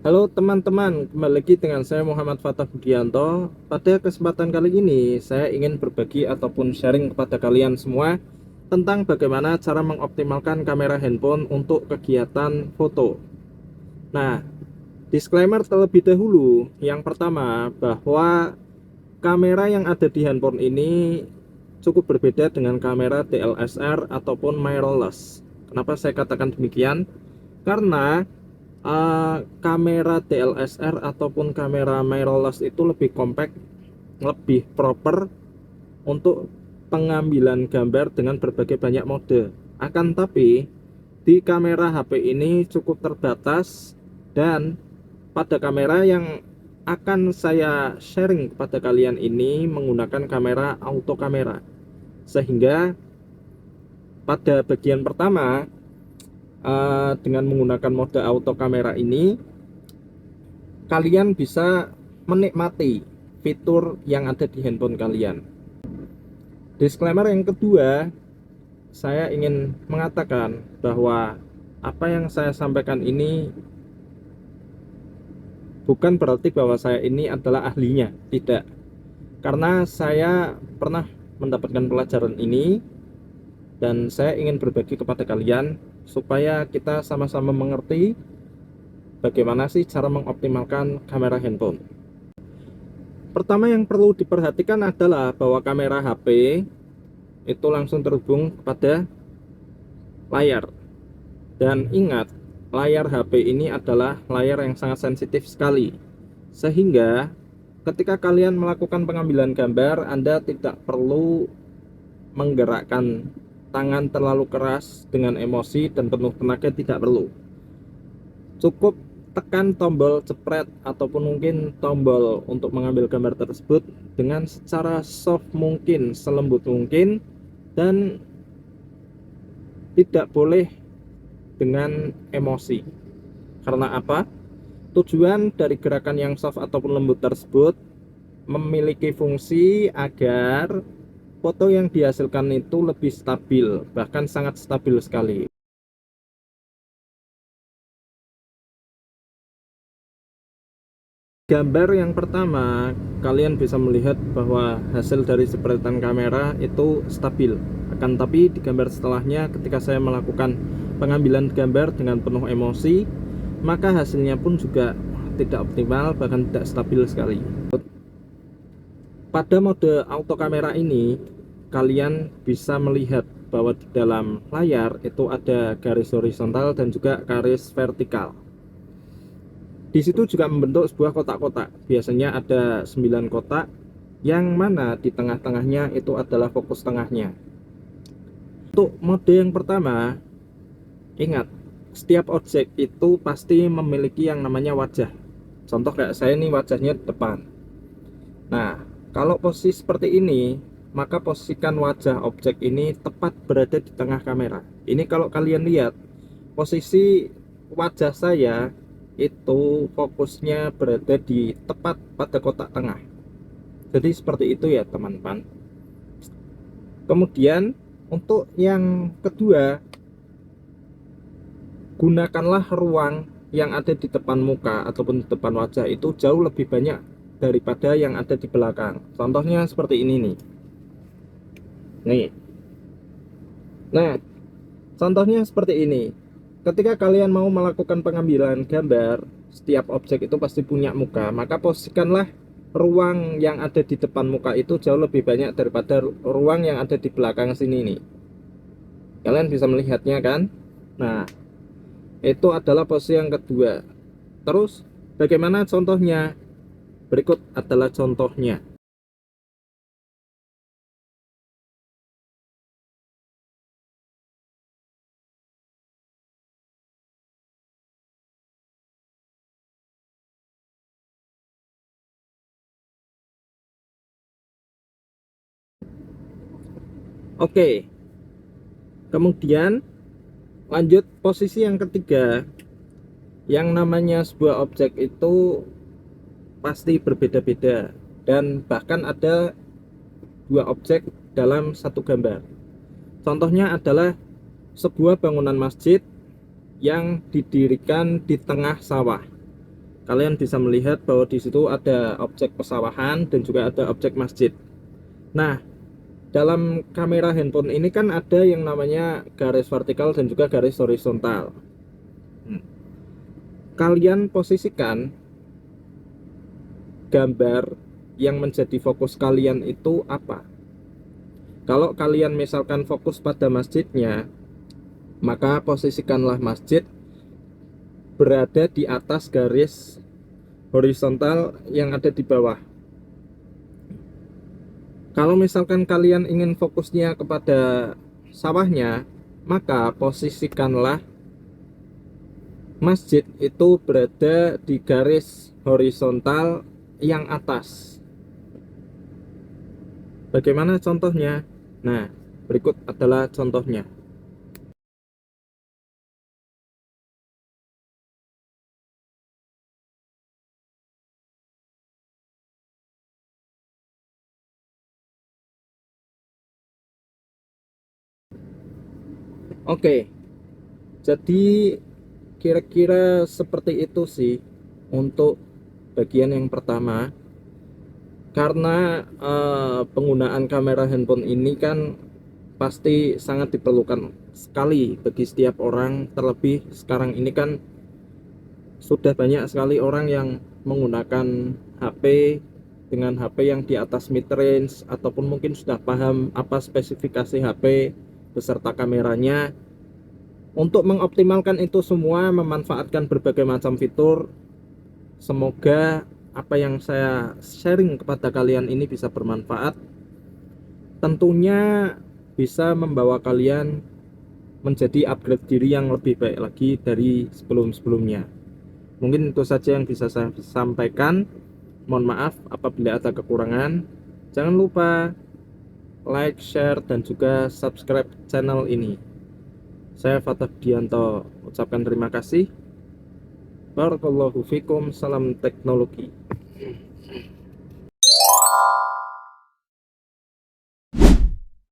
Halo teman-teman, kembali lagi dengan saya Muhammad Fatah Budianto. Pada kesempatan kali ini, saya ingin berbagi ataupun sharing kepada kalian semua tentang bagaimana cara mengoptimalkan kamera handphone untuk kegiatan foto. Nah, disclaimer terlebih dahulu. Yang pertama, bahwa kamera yang ada di handphone ini cukup berbeda dengan kamera DSLR ataupun mirrorless. Kenapa saya katakan demikian? Karena kamera DSLR ataupun kamera mirrorless itu lebih compact, lebih proper untuk pengambilan gambar dengan berbagai banyak mode. Akan tapi di kamera HP ini cukup terbatas, dan pada kamera yang akan saya sharing kepada kalian ini menggunakan kamera auto kamera, sehingga pada bagian pertama dengan menggunakan mode auto kamera ini kalian bisa menikmati fitur yang ada di handphone kalian. Disclaimer yang kedua, saya ingin mengatakan bahwa apa yang saya sampaikan ini bukan berarti bahwa saya ini adalah ahlinya, tidak. Karena saya pernah mendapatkan pelajaran ini dan saya ingin berbagi kepada kalian supaya kita sama-sama mengerti bagaimana sih cara mengoptimalkan kamera handphone. Pertama yang perlu diperhatikan adalah bahwa kamera HP itu langsung terhubung kepada layar. Dan ingat, layar HP ini adalah layar yang sangat sensitif sekali. Sehingga ketika kalian melakukan pengambilan gambar, Anda tidak perlu menggerakkan tangan terlalu keras dengan emosi dan penuh tenaga, tidak perlu. Cukup tekan tombol jepret ataupun mungkin tombol untuk mengambil gambar tersebut dengan secara soft mungkin, selembut mungkin, dan tidak boleh dengan emosi. Karena apa? Tujuan dari gerakan yang soft ataupun lembut tersebut memiliki fungsi agar foto yang dihasilkan itu lebih stabil, bahkan sangat stabil sekali. Gambar yang pertama, kalian bisa melihat bahwa hasil dari jepretan kamera itu stabil. Akan tapi di gambar setelahnya, ketika saya melakukan pengambilan gambar dengan penuh emosi, maka hasilnya pun juga tidak optimal, bahkan tidak stabil sekali. Pada mode auto kamera ini, kalian bisa melihat bahwa di dalam layar itu ada garis horizontal dan juga garis vertikal. Di situ juga membentuk sebuah kotak-kotak. Biasanya ada 9 kotak, yang mana di tengah-tengahnya itu adalah fokus tengahnya. Untuk mode yang pertama, ingat, setiap objek itu pasti memiliki yang namanya wajah. Contoh kayak saya ini wajahnya di depan. Nah, kalau posisi seperti ini, maka posisikan wajah objek ini tepat berada di tengah kamera. Ini kalau kalian lihat, posisi wajah saya itu fokusnya berada di tepat pada kotak tengah. Jadi seperti itu ya teman-teman. Kemudian untuk yang kedua, gunakanlah ruang yang ada di depan muka ataupun di depan wajah itu jauh lebih banyak daripada yang ada di belakang. Contohnya seperti ini nih. Nih. Nah, contohnya seperti ini. Ketika kalian mau melakukan pengambilan gambar, setiap objek itu pasti punya muka, maka posisikanlah ruang yang ada di depan muka itu jauh lebih banyak daripada ruang yang ada di belakang sini nih. Kalian bisa melihatnya kan? Nah, itu adalah posisi yang kedua. Terus, bagaimana contohnya? Berikut adalah contohnya. Oke, kemudian lanjut posisi yang ketiga. Yang namanya sebuah objek itu pasti berbeda-beda, dan bahkan ada dua objek dalam satu gambar. Contohnya adalah sebuah bangunan masjid yang didirikan di tengah sawah. kalian bisa melihat bahwa di situ ada objek pesawahan dan juga ada objek masjid. Nah, dalam kamera handphone ini kan ada yang namanya garis vertikal dan juga garis horizontal. Kalian posisikan gambar yang menjadi fokus kalian itu apa. Kalau kalian misalkan fokus pada masjidnya, maka posisikanlah masjid berada di atas garis horizontal yang ada di bawah. Kalau misalkan kalian ingin fokusnya kepada sawahnya, maka posisikanlah masjid itu berada di garis horizontal yang atas. Bagaimana contohnya? Nah, berikut adalah contohnya. Oke, jadi kira-kira seperti itu sih untuk bagian yang pertama. Karena penggunaan kamera handphone ini kan pasti sangat diperlukan sekali bagi setiap orang, terlebih sekarang ini kan sudah banyak sekali orang yang menggunakan HP dengan HP yang di atas mid-range, ataupun mungkin sudah paham apa spesifikasi HP beserta kameranya. Untuk mengoptimalkan itu semua, memanfaatkan berbagai macam fitur, semoga apa yang saya sharing kepada kalian ini bisa bermanfaat. Tentunya bisa membawa kalian menjadi upgrade diri yang lebih baik lagi dari sebelum-sebelumnya. Mungkin itu saja yang bisa saya sampaikan. Mohon maaf apabila ada kekurangan. Jangan lupa like, share, dan juga subscribe channel ini. Saya Fatah Dianto ucapkan terima kasih. Barakallahu fikum, salam teknologi.